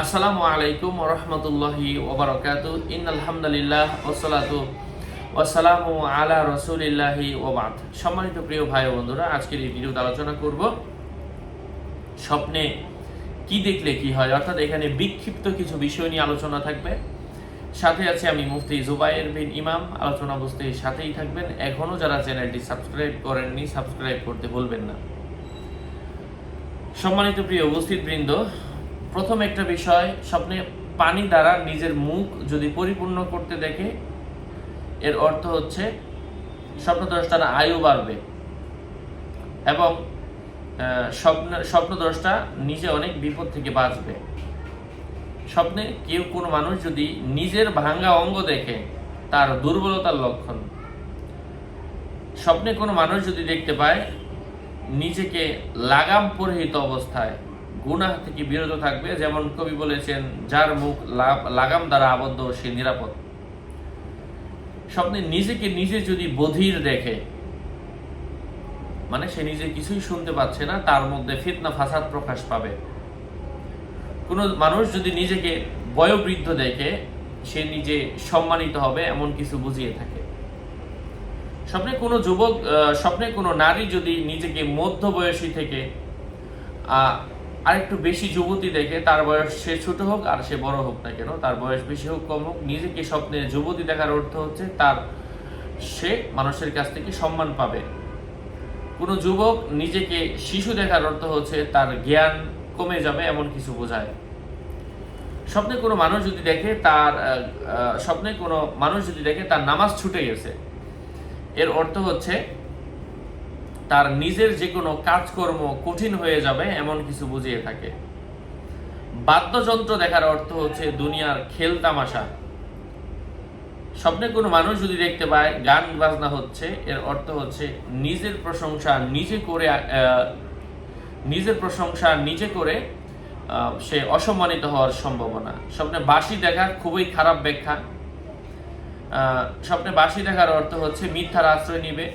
আসসালামু আলাইকুম ওয়া রাহমাতুল্লাহি ওয়া বারাকাতুহু। ইন্নাল হামদুলিল্লাহ ওয়াসসালাতু ওয়াসসালামু আলা রাসূলিল্লাহি ওয়া বা'দ। সম্মানিত প্রিয় ভাই ও বন্ধুরা, আজকের এই ভিডিওতে আলোচনা করব স্বপ্নে কি দেখলে কি হয়, অর্থাৎ এখানে বিক্ষিপ্ত কিছু বিষয় নিয়ে আলোচনা থাকবে। সাথে আছে আমি মুফতি জুবায়ের বিন ইমাম। আলোচনা বুঝতে সাথেই থাকবেন। এখনো যারা চ্যানেলটি সাবস্ক্রাইব করেননি, সাবস্ক্রাইব করতে ভুলবেন না। সম্মানিত প্রিয় উপস্থিত বৃন্দ, প্রথম একটা বিষয়, স্বপ্নে পানি দ্বারা নিজের মুখ যদি পরিপূর্ণ করতে দেখে, এর অর্থ হচ্ছে স্বপ্নদ্রষ্টার আয়ু বাড়বে এবং স্বপ্নদ্রষ্টা নিজে অনেক বিপদ থেকে বাঁচবে। স্বপ্নে কোনো মানুষ যদি নিজের ভাঙ্গা অঙ্গ দেখে, তার দুর্বলতার লক্ষণ। স্বপ্নে কোনো মানুষ যদি দেখতে পায় নিজেকে লাগাম পরিহিত অবস্থায়, গুনাহ থেকে বিরত থাকবে। যেমন কবি বলেছেন, যার মুখ লাগাম দ্বারা আবদ্ধ সে নিরাপদ। স্বপ্নে নিজেকে নিজে যদি বধির দেখে, মানে সে নিজে কিছুই শুনতে পাচ্ছে না, তার মধ্যে ফিতনা ফাসাদ প্রকাশ পাবে। কোনো মানুষ যদি নিজেকে বয়োবৃদ্ধ দেখে, সে নিজে সম্মানিত হবে, এমন কিছু বুঝিয়ে থাকে। স্বপ্নে কোনো নারী যদি নিজেকে মধ্যবয়সী থেকে আরেকটু বেশি যুবতী দেখে, তার বয়স সে ছোট হোক আর সে বড় হোক না কেন, তার বয়স বেশি হোক কম হোক, নিজেকে স্বপ্নে যুবতী দেখার অর্থ হচ্ছে সে মানুষের কাছ থেকে সম্মান পাবে। কোনো যুবক নিজেকে শিশু দেখার অর্থ হচ্ছে তার জ্ঞান কমে যাবে, এমন কিছু বোঝায়। স্বপ্নে কোনো মানুষ যদি দেখে তার নামাজ ছুটে গেছে, এর অর্থ হচ্ছে তার নিজের যে কোনো কাজকর্ম কঠিন হয়ে যাবে, এমন কিছু বুঝিয়ে থাকে। বাদ্যযন্ত্র দেখার অর্থ হচ্ছে দুনিয়ার খেল তামাশা। স্বপ্নে কোনো মানুষ যদি দেখতে পায় গান বাজনা হচ্ছে, এর অর্থ হচ্ছে নিজের প্রশংসা নিজে করে সে অসম্মানিত হওয়ার সম্ভাবনা। স্বপ্নে বাঁশি দেখা খুবই খারাপ ব্যাখ্যা। স্বপ্নে বাঁশি দেখার অর্থ হচ্ছে মিথ্যার আশ্রয় নিবে।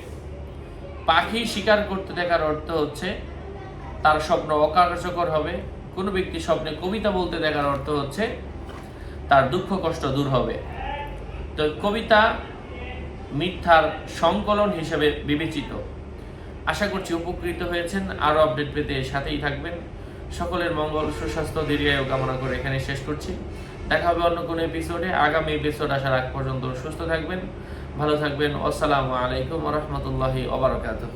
পাখি শিকার করতে দেখার অর্থ হচ্ছে তার স্বপ্ন অকার্যকর হবে। কোনো ব্যক্তি স্বপ্নে কবিতা বলতে দেখার অর্থ হচ্ছে তার দুঃখ কষ্ট দূর হবে। তো কবিতা মিথ্যার সংকলন হিসেবে বিবেচিত। আশা করছি উপকৃত হয়েছেন। আরও আপডেট পেতে সাথেই থাকবেন। সকলের মঙ্গল, সুস্বাস্থ্য, দীর্ঘায়ু কামনা করে এখানে শেষ করছি। দেখা হবে অন্য কোনো এপিসোডে। আগামী এপিসোড আসার আগ পর্যন্ত সুস্থ থাকবেন, ভালো থাকবেন। আসসালামু আলাইকুম ওয়া রাহমাতুল্লাহি ওয়া বারাকাতুহু।